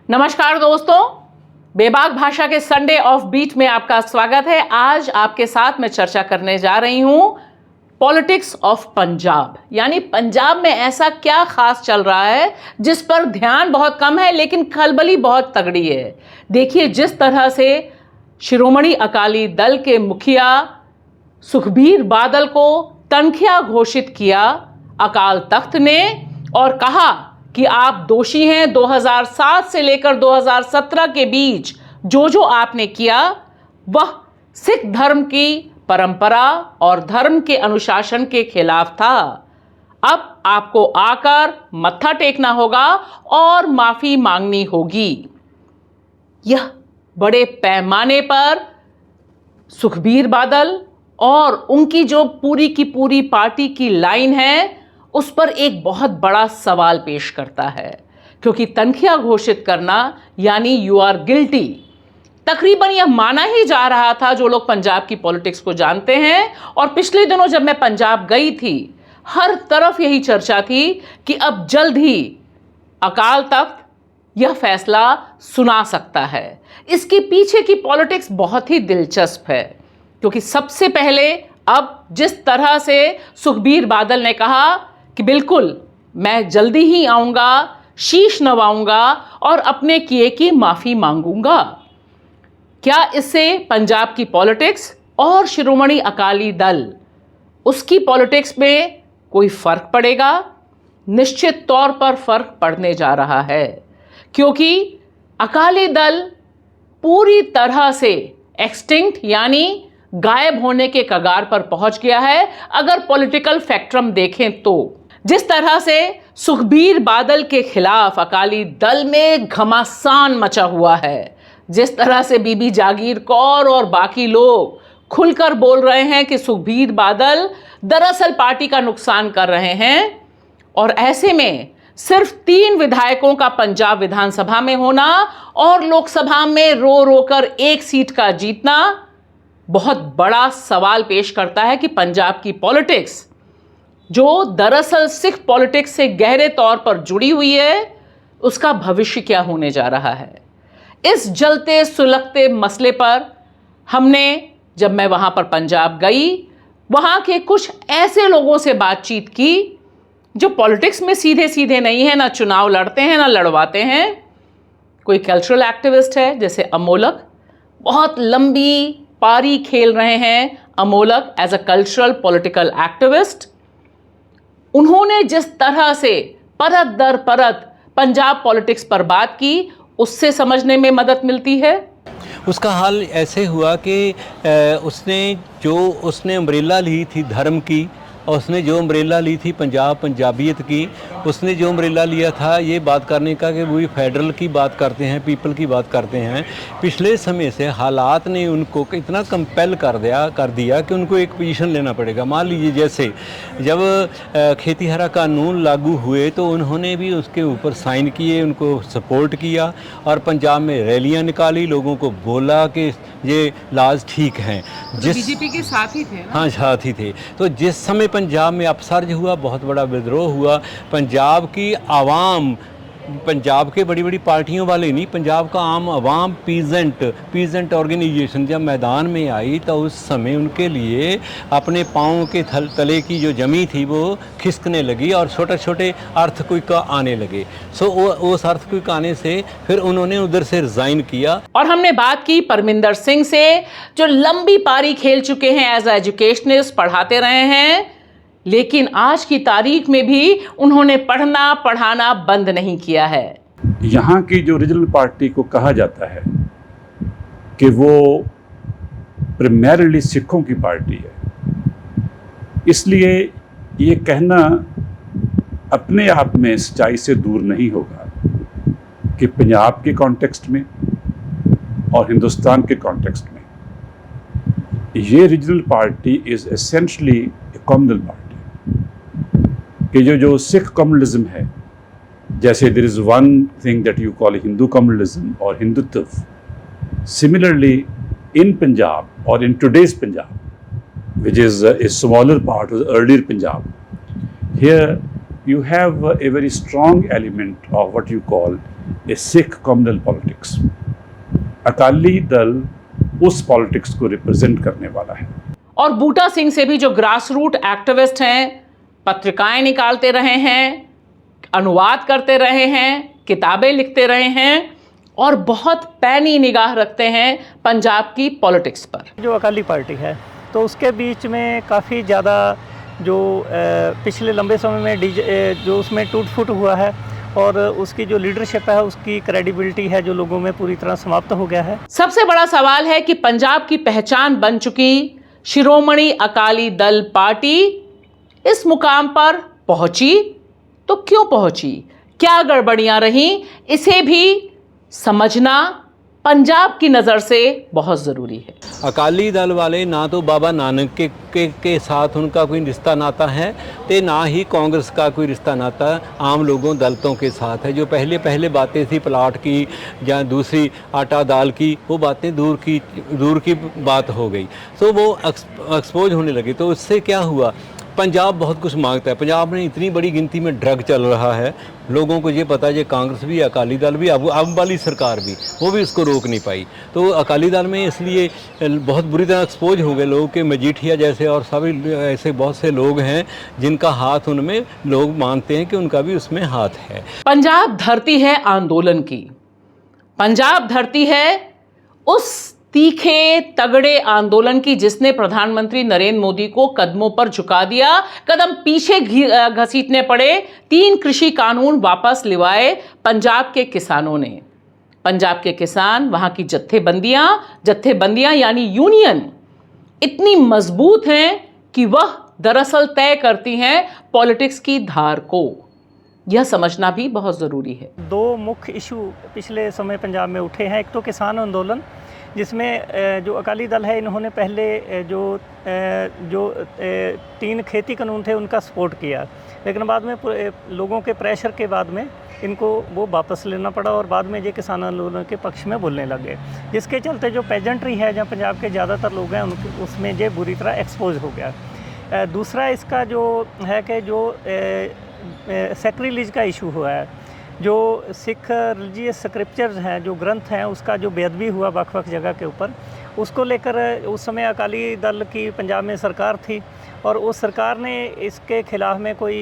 नमस्कार दोस्तों, बेबाक भाषा के संडे ऑफ बीट में आपका स्वागत है। आज आपके साथ मैं चर्चा करने जा रही हूं पॉलिटिक्स ऑफ पंजाब, यानी पंजाब में ऐसा क्या खास चल रहा है जिस पर ध्यान बहुत कम है लेकिन खलबली बहुत तगड़ी है। देखिए, जिस तरह से शिरोमणि अकाली दल के मुखिया सुखबीर बादल को तनख्या घोषित किया अकाल तख्त ने और कहा कि आप दोषी हैं। 2007 से लेकर 2017 के बीच जो आपने किया वह सिख धर्म की परंपरा और धर्म के अनुशासन के खिलाफ था। अब आपको आकर मत्था टेकना होगा और माफी मांगनी होगी। यह बड़े पैमाने पर सुखबीर बादल और उनकी जो पूरी की पूरी पार्टी की लाइन है उस पर एक बहुत बड़ा सवाल पेश करता है, क्योंकि तनख्या घोषित करना यानी यू आर गिल्टी। तकरीबन यह माना ही जा रहा था, जो लोग पंजाब की पॉलिटिक्स को जानते हैं। और पिछले दिनों जब मैं पंजाब गई थी, हर तरफ यही चर्चा थी कि अब जल्द ही अकाल तख्त यह फैसला सुना सकता है। इसके पीछे की पॉलिटिक्स बहुत ही दिलचस्प है, क्योंकि सबसे पहले अब जिस तरह से सुखबीर बादल ने कहा कि बिल्कुल मैं जल्दी ही आऊंगा, शीश नवाऊंगा और अपने किए की माफी मांगूंगा, क्या इससे पंजाब की पॉलिटिक्स और शिरोमणि अकाली दल उसकी पॉलिटिक्स में कोई फर्क पड़ेगा? निश्चित तौर पर फर्क पड़ने जा रहा है, क्योंकि अकाली दल पूरी तरह से एक्सटिंक्ट यानी गायब होने के कगार पर पहुंच गया है। अगर पॉलिटिकल फैक्ट्रम देखें तो जिस तरह से सुखबीर बादल के खिलाफ अकाली दल में घमासान मचा हुआ है, जिस तरह से बीबी जागीर कौर और बाकी लोग खुलकर बोल रहे हैं कि सुखबीर बादल दरअसल पार्टी का नुकसान कर रहे हैं, और ऐसे में सिर्फ 3 विधायकों का पंजाब विधानसभा में होना और लोकसभा में रो रो कर 1 सीट का जीतना बहुत बड़ा सवाल पेश करता है कि पंजाब की पॉलिटिक्स, जो दरअसल सिख पॉलिटिक्स से गहरे तौर पर जुड़ी हुई है, उसका भविष्य क्या होने जा रहा है। इस जलते सुलगते मसले पर हमने, जब मैं वहां पर पंजाब गई, वहां के कुछ ऐसे लोगों से बातचीत की जो पॉलिटिक्स में सीधे सीधे नहीं है, ना चुनाव लड़ते हैं ना लड़वाते हैं। कोई कल्चरल एक्टिविस्ट है जैसे अमोलक, बहुत लंबी पारी खेल रहे हैं Amolak as a cultural political activist. उन्होंने जिस तरह से परत दर परत पंजाब पॉलिटिक्स पर बात की, उससे समझने में मदद मिलती है। उसका हाल ऐसे हुआ कि उसने अम्ब्रेला ली थी धर्म की, और उसने जो अम्ब्रेला ली थी पंजाबियत की, उसने जो अम्ब्रेला लिया था ये बात करने का कि वो फेडरल की बात करते हैं, पीपल की बात करते हैं। पिछले समय से हालात ने उनको इतना कंपेल कर दिया कि उनको एक पोजीशन लेना पड़ेगा। मान लीजिए जैसे जब खेतीहरा कानून लागू हुए तो उन्होंने भी उसके ऊपर साइन किए, उनको सपोर्ट किया और पंजाब में रैलियाँ निकाली, लोगों को बोला कि ये लाज ठीक हैं। बीजेपी के साथ ही थे ना? हाँ, साथ ही थे। तो जिस समय पंजाब में अपसर्ज हुआ, बहुत बड़ा विद्रोह हुआ, पंजाब की आवाम, पंजाब के बड़ी बड़ी पार्टियों वाले नहीं, पंजाब का आम आवाम, पीजेंट ऑर्गेनाइजेशन जब मैदान में आई तो उस समय उनके लिए अपने पाँव के तले की जो जमी थी वो खिसकने लगी और छोटे छोटे अर्थक्वेक आने लगे। सो उस अर्थक्वेक आने से फिर उन्होंने उधर से रिज़ाइन किया। और हमने बात की परमिंदर सिंह से, जो लंबी पारी खेल चुके हैं, एज एजुकेशनिस्ट पढ़ाते रहे हैं, लेकिन आज की तारीख में भी उन्होंने पढ़ना पढ़ाना बंद नहीं किया है। यहाँ की जो रीजनल पार्टी को कहा जाता है कि वो प्राइमरीली सिखों की पार्टी है, इसलिए ये कहना अपने आप में सच्चाई से दूर नहीं होगा कि पंजाब के कॉन्टेक्स्ट में और हिंदुस्तान के कॉन्टेक्स्ट में ये regional party is essentially a communal party. कि जो सिख कम्युनलिज्म है, जैसे there is one thing that you call Hindu communalism और हिंदुत्व, सिमिलरली इन पंजाब और in today's Punjab, which is a smaller part of the earlier Punjab, here you have a very strong element of what you call A Sikh communal politics. Akali Dal उस politics को represent करने वाला है। और बूटा सिंह से भी जो ग्रास रूट एक्टिविस्ट हैं, पत्रिकाएं निकालते रहे हैं, अनुवाद करते रहे हैं, किताबें लिखते रहे हैं और बहुत पैनी निगाह रखते हैं पंजाब की पॉलिटिक्स पर। जो अकाली पार्टी है तो उसके बीच में काफ़ी ज़्यादा जो पिछले लंबे समय में जो उसमें टूट फूट हुआ है और उसकी जो लीडरशिप है, उसकी क्रेडिबिलिटी है जो लोगों में पूरी तरह समाप्त हो गया है। सबसे बड़ा सवाल है कि पंजाब की पहचान बन चुकी शिरोमणि अकाली दल पार्टी इस मुकाम पर पहुंची तो क्यों पहुंची, क्या गड़बड़ियां रहीं, इसे भी समझना पंजाब की नज़र से बहुत ज़रूरी है। अकाली दल वाले ना तो बाबा नानक के साथ उनका कोई रिश्ता नाता है, तो ना ही कांग्रेस का कोई रिश्ता नाता आम लोगों दलितों के साथ है। जो पहले बातें थी प्लाट की या दूसरी आटा दाल की, वो बातें दूर की बात हो गई, तो वो एक्सपोज होने लगी। तो उससे क्या हुआ, पंजाब बहुत कुछ मांगता है। पंजाब में इतनी बड़ी गिनती में ड्रग चल रहा है, लोगों को ये पता है, ये कांग्रेस भी, अकाली दल भी, अब वाली सरकार भी, वो भी इसको रोक नहीं पाई। तो अकाली दल में इसलिए बहुत बुरी तरह एक्सपोज हो गए लोग कि मजीठिया जैसे और सभी ऐसे बहुत से लोग हैं जिनका हाथ उनमें, लोग मानते हैं कि उनका भी उसमें हाथ है। पंजाब धरती है आंदोलन की, पंजाब धरती है उस तीखे तगड़े आंदोलन की जिसने प्रधानमंत्री नरेंद्र मोदी को कदमों पर झुका दिया, कदम पीछे घसीटने पड़े, 3 कृषि कानून वापस लिवाए पंजाब के किसानों ने। पंजाब के किसान, वहां की जत्थेबंदियां यानी यूनियन इतनी मजबूत हैं कि वह दरअसल तय करती हैं पॉलिटिक्स की धार को। यह समझना भी बहुत जरूरी है। 2 मुख्य इशू पिछले समय पंजाब में उठे हैं। एक तो किसान आंदोलन, जिसमें जो अकाली दल है, इन्होंने पहले जो 3 खेती कानून थे उनका सपोर्ट किया, लेकिन बाद में लोगों के प्रेशर के बाद में इनको वो वापस लेना पड़ा और बाद में ये किसान आंदोलन के पक्ष में बोलने लगे, जिसके चलते जो पेजेंट्री है जहाँ पंजाब के ज़्यादातर लोग हैं उसमें ये बुरी तरह एक्सपोज हो गया। दूसरा इसका जो है कि जो सैक्रिलीज का इशू हुआ है, जो सिख रिलीजियस स्क्रिप्चर्स हैं, जो ग्रंथ हैं, उसका जो बेअदबी हुआ वक् जगह के ऊपर, उसको लेकर उस समय अकाली दल की पंजाब में सरकार थी और उस सरकार ने इसके ख़िलाफ़ में कोई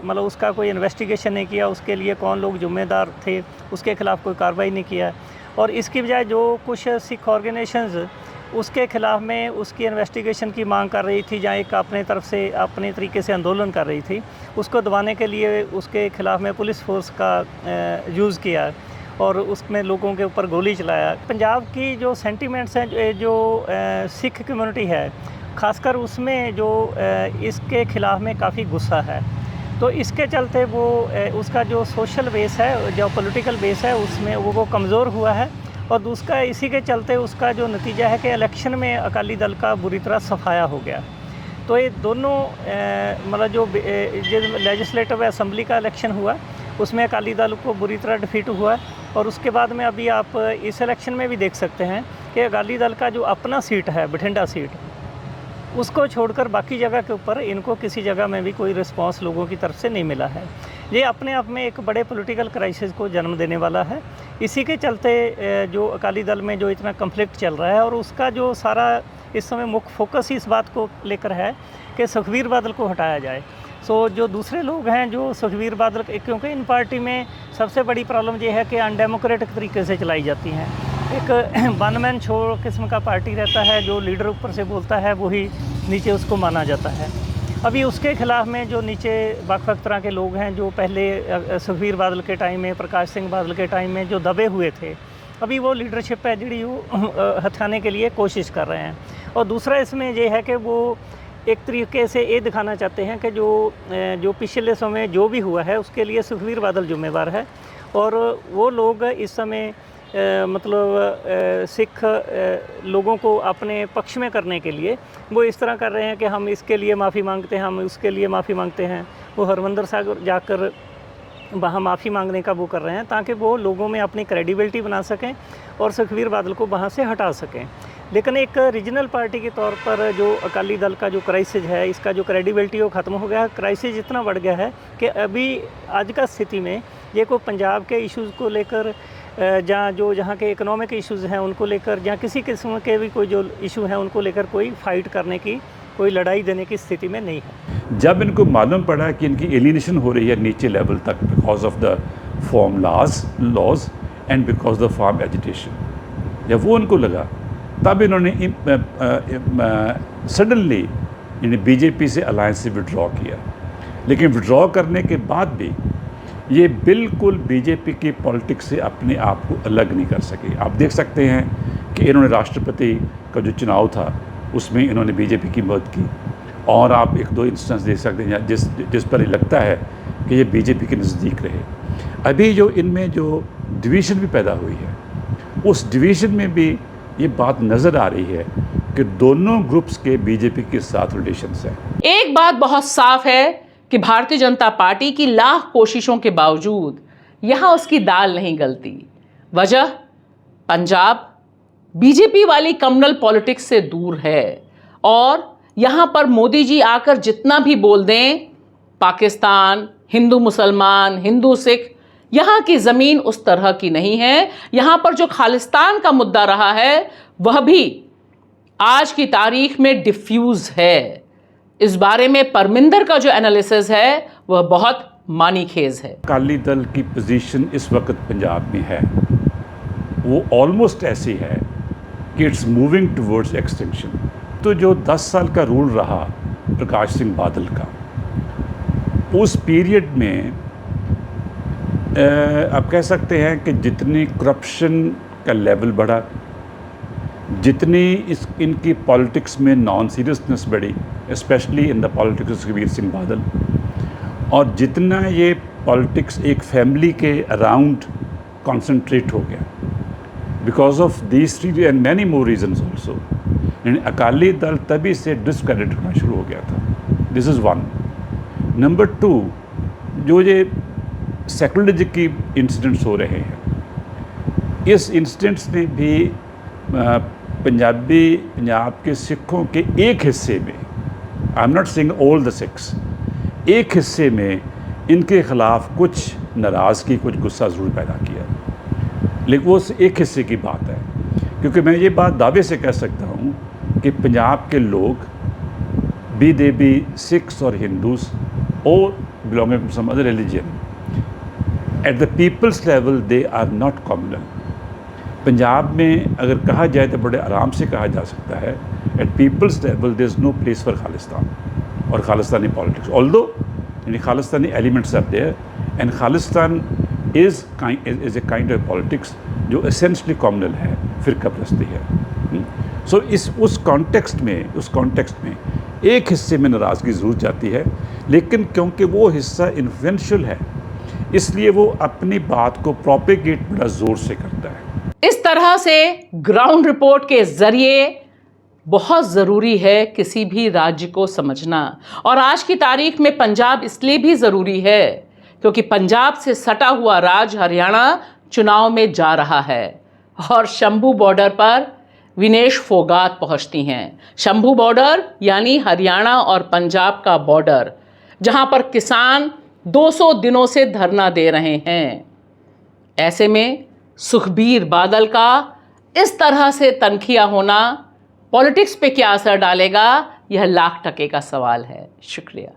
मतलब उसका कोई इन्वेस्टिगेशन नहीं किया, उसके लिए कौन लोग जिम्मेदार थे उसके ख़िलाफ़ कोई कार्रवाई नहीं किया और इसकी बजाय जो कुछ सिख ऑर्गेनाइजेशंस उसके ख़िलाफ़ में उसकी इन्वेस्टिगेशन की मांग कर रही थी, जहाँ एक अपने तरफ से अपने तरीके से आंदोलन कर रही थी, उसको दबाने के लिए उसके ख़िलाफ़ में पुलिस फोर्स का यूज़ किया और उसमें लोगों के ऊपर गोली चलाया। पंजाब की जो सेंटिमेंट्स हैं, जो सिख कम्युनिटी है ख़ासकर, उसमें जो इसके ख़िलाफ़ में काफ़ी गुस्सा है। तो इसके चलते वो उसका जो सोशल बेस है, जो पॉलिटिकल बेस है, उसमें वो कमज़ोर हुआ है और दूसरा इसी के चलते उसका जो नतीजा है कि इलेक्शन में अकाली दल का बुरी तरह सफाया हो गया। तो ये दोनों मतलब जो लेजिस्लेटिव असेंबली का इलेक्शन हुआ उसमें अकाली दल को बुरी तरह डिफीट हुआ और उसके बाद में अभी आप इस इलेक्शन में भी देख सकते हैं कि अकाली दल का जो अपना सीट है, बठिंडा सीट, उसको छोड़कर बाकी जगह के ऊपर इनको किसी जगह में भी कोई रिस्पांस लोगों की तरफ से नहीं मिला है। ये अपने आप में एक बड़े पॉलिटिकल क्राइसिस को जन्म देने वाला है। इसी के चलते जो अकाली दल में जो इतना कन्फ्लिक्ट चल रहा है और उसका जो सारा इस समय मुख्य फोकस ही इस बात को लेकर है कि सुखबीर बादल को हटाया जाए। सो जो दूसरे लोग हैं जो सुखबीर बादल, क्योंकि इन पार्टी में सबसे बड़ी प्रॉब्लम ये है कि अनडेमोक्रेटिक तरीके से चलाई जाती हैं। एक वन मैन शो किस्म का पार्टी रहता है, जो लीडर ऊपर से बोलता है वही नीचे उसको माना जाता है। अभी उसके ख़िलाफ़ में जो नीचे वक् तरह के लोग हैं, जो पहले सुखबीर बादल के टाइम में, प्रकाश सिंह बादल के टाइम में जो दबे हुए थे, अभी वो लीडरशिप है जी वो हथियाने के लिए कोशिश कर रहे हैं। और दूसरा इसमें ये है कि वो एक तरीके से ये दिखाना चाहते हैं कि जो पिछले समय जो भी हुआ है उसके लिए सुखबीर बादल जिम्मेवार है और वो लोग इस समय मतलब सिख लोगों को अपने पक्ष में करने के लिए वो इस तरह कर रहे हैं कि हम इसके लिए माफ़ी मांगते हैं, हम उसके लिए माफ़ी मांगते हैं। वो हरमंदिर साहब जाकर वहाँ माफ़ी मांगने का वो कर रहे हैं ताकि वो लोगों में अपनी क्रेडिबिलिटी बना सकें और सुखबीर बादल को वहाँ से हटा सकें। लेकिन एक रीजनल पार्टी के तौर पर जो अकाली दल का जो क्राइसिस है, इसका जो क्रेडिबिलिटी वो ख़त्म हो गया है। क्राइसिस इतना बढ़ गया है कि अभी आज का स्थिति में ये कोई पंजाब के इश्यूज़ को लेकर जहाँ के इकोनॉमिक इश्यूज़ हैं उनको लेकर, या किसी किस्म के भी कोई जो इशू हैं उनको लेकर कोई फाइट करने की, कोई लड़ाई देने की स्थिति में नहीं है। जब इनको मालूम पड़ा कि इनकी एलिनेशन हो रही है नीचे लेवल तक because of the farm laws and because the farm agitation, जब वो उनको लगा तब इन्होंने सडनली इन्हें बीजेपी से अलायंस से विड्रॉ किया। लेकिन विड्रॉ करने के बाद भी ये बिल्कुल बीजेपी की पॉलिटिक्स से अपने आप को अलग नहीं कर सके। आप देख सकते हैं कि इन्होंने राष्ट्रपति का जो चुनाव था उसमें इन्होंने बीजेपी की मदद की, और आप एक दो इंस्टेंस देख सकते हैं जिस पर ये लगता है कि ये बीजेपी के नज़दीक रहे। अभी जो इनमें जो डिवीज़न भी पैदा हुई है, उस डिवीज़न में भी ये बात नज़र आ रही है कि दोनों ग्रुप्स के बीजेपी के साथ रिलेशंस हैं। एक बात बहुत साफ है कि भारतीय जनता पार्टी की लाख कोशिशों के बावजूद यहां उसकी दाल नहीं गलती। वजह, पंजाब बीजेपी वाली कम्युनल पॉलिटिक्स से दूर है, और यहां पर मोदी जी आकर जितना भी बोल दें, पाकिस्तान, हिंदू मुसलमान, हिंदू सिख, यहां की जमीन उस तरह की नहीं है। यहां पर जो खालिस्तान का मुद्दा रहा है वह भी आज की तारीख में डिफ्यूज है। इस बारे में परमिंदर का जो एनालिसिस है वह बहुत मानीखेज है। अकाली दल की पोजीशन इस वक्त पंजाब में है वो ऑलमोस्ट ऐसी है कि इट्स मूविंग टुवर्ड्स एक्सटिंक्शन। तो जो 10 साल का रूल रहा प्रकाश सिंह बादल का, उस पीरियड में आप कह सकते हैं कि जितनी करप्शन का लेवल बढ़ा, जितनी इनकी पॉलिटिक्स में नॉन सीरियसनेस बढ़ी, specially in the politics of Kabir Singh Badal, और जितना ये पॉलिटिक्स एक फैमिली के अराउंड कॉन्सेंट्रेट हो गया because of these three and many more reasons also, Akali Dal तभी से डिस्क्रेडिट होना शुरू हो गया था। This is one. Number two, जो ये सेकुलरिज्म की इंसिडेंट्स हो रहे हैं, इस इंसिडेंट्स ने भी पंजाब के सिखों के एक हिस्से में, I am not saying all the Sikhs, एक हिस्से में इनके ख़िलाफ़ कुछ नाराज़गी, कुछ गुस्सा ज़रूर पैदा किया। लेकिन वो एक हिस्से की बात है, क्योंकि मैं ये बात दावे से कह सकता हूँ कि पंजाब के लोग, बी दे बी सिख्स और हिंदूज और belonging to some other religion, at the people's level they are not communal. Punjab में अगर कहा जाए तो बड़े आराम से कहा जा सकता है, at people's level there is no place for Khalistan और खालिस्तानी पॉलिटिक्स, ऑल्दो यानी Khalistani elements are there, and Khalistan is a kind of politics जो एसेंशली कॉम्युनल है, फ़िरका परस्ती है। सो उस कॉन्टेक्स्ट में एक हिस्से में नाराज़गी ज़रूर जाती है, लेकिन क्योंकि वो हिस्सा इन्फ्लुएंशियल है इसलिए वो अपनी बात को प्रोपेगेट बड़ा ज़ोर से करता है। इस तरह से ग्राउंड रिपोर्ट के जरिए बहुत ज़रूरी है किसी भी राज्य को समझना, और आज की तारीख में पंजाब इसलिए भी ज़रूरी है क्योंकि पंजाब से सटा हुआ राज्य हरियाणा चुनाव में जा रहा है, और शंभू बॉर्डर पर विनेश फोगाट पहुंचती हैं। शंभू बॉर्डर यानी हरियाणा और पंजाब का बॉर्डर, जहां पर किसान 200 दिनों से धरना दे रहे हैं। ऐसे में सुखबीर बादल का इस तरह से तनखिया होना पॉलिटिक्स पे क्या असर डालेगा, यह लाख टके का सवाल है। शुक्रिया।